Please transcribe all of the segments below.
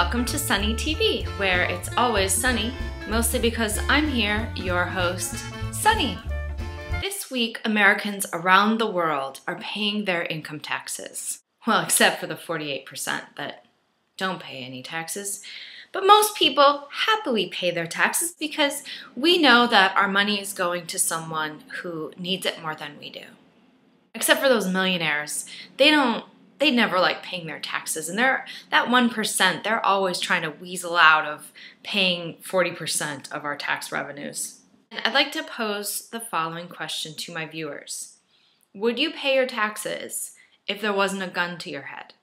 welcome to Sunny TV, where it's always sunny, mostly because I'm here, your host, Sunny. This week, Americans around the world are paying their income taxes. Well, except for the 48% that don't pay any taxes. But most people happily pay their taxes because we know that our money is going to someone who needs it more than we do. Except for those millionaires, they never like paying their taxes. And that 1%, they're always trying to weasel out of paying 40% of our tax revenues. And I'd like to pose the following question to my viewers. Would you pay your taxes if there wasn't a gun to your head?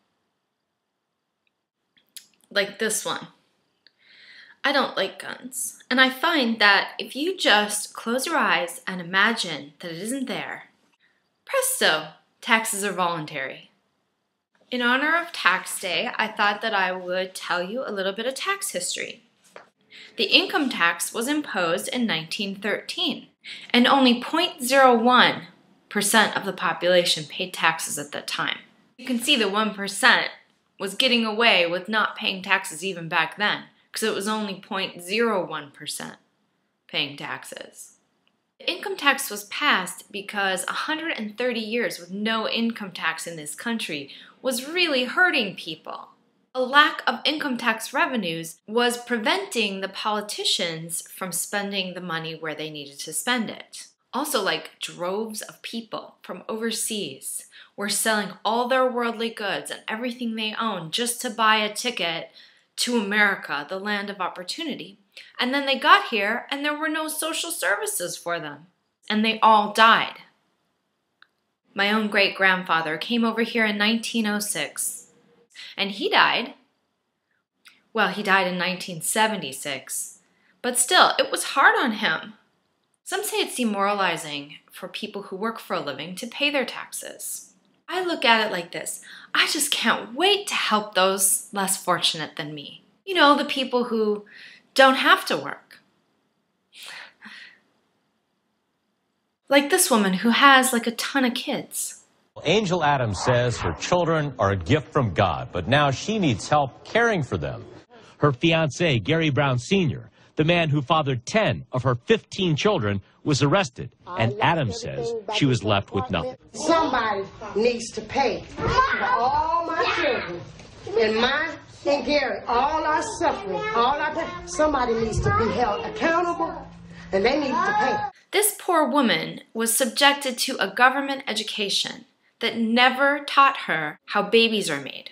Like this one. I don't like guns. And I find that if you just close your eyes and imagine that it isn't there, presto, taxes are voluntary. In honor of Tax Day, I thought that I would tell you a little bit of tax history. The income tax was imposed in 1913, and only 0.01% of the population paid taxes at that time. You can see the 1% was getting away with not paying taxes even back then, because it was only 0.01% paying taxes. The income tax was passed because 130 years with no income tax in this country was really hurting people. A lack of income tax revenues was preventing the politicians from spending the money where they needed to spend it. Also, like droves of people from overseas were selling all their worldly goods and everything they owned just to buy a ticket to America, the land of opportunity. And then they got here and there were no social services for them. And they all died. My own great-grandfather came over here in 1906. And he died. Well, he died in 1976. But still, it was hard on him. Some say it's demoralizing for people who work for a living to pay their taxes. I look at it like this. I just can't wait to help those less fortunate than me. You know, the people who don't have to work. Like this woman who has like a ton of kids. Angel Adams says her children are a gift from God, but now she needs help caring for them. Her fiancé, Gary Brown Sr., the man who fathered 10 of her 15 children, was arrested, and Adams says she was left with nothing. Somebody needs to pay for all my children, and mine and Gary, all our suffering, all our pain. Somebody needs to be held accountable, and they need to pay. This poor woman was subjected to a government education that never taught her how babies are made.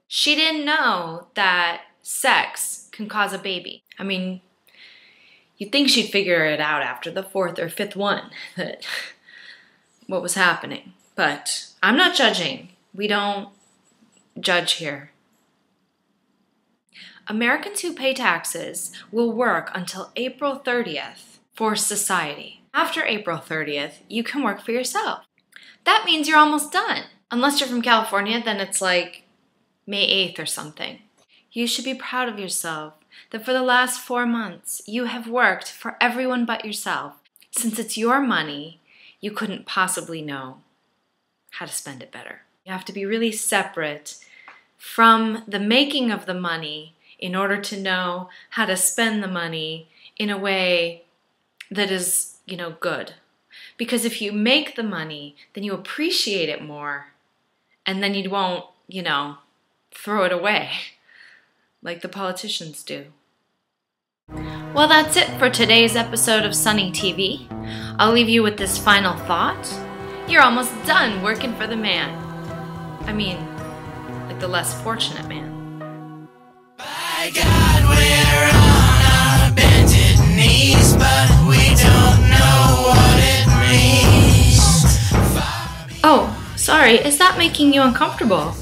She didn't know that sex can cause a baby. I mean, you'd think she'd figure it out after the 4th or 5th one, that what was happening. But I'm not judging. We don't judge here. Americans who pay taxes will work until April 30th for society. After April 30th, you can work for yourself. That means you're almost done. Unless you're from California, then it's like May 8th or something. You should be proud of yourself that for the last 4 months, you have worked for everyone but yourself. Since it's your money, you couldn't possibly know how to spend it better. You have to be really separate from the making of the money in order to know how to spend the money in a way that is, good. Because if you make the money, then you appreciate it more, and then you won't, throw it away like the politicians do. Well, that's it for today's episode of Sunny TV. I'll leave you with this final thought. You're almost done working for the man. I mean, like the less fortunate man. By God, we're on our bended knees, but we don't know what it means. Oh, sorry, is that making you uncomfortable?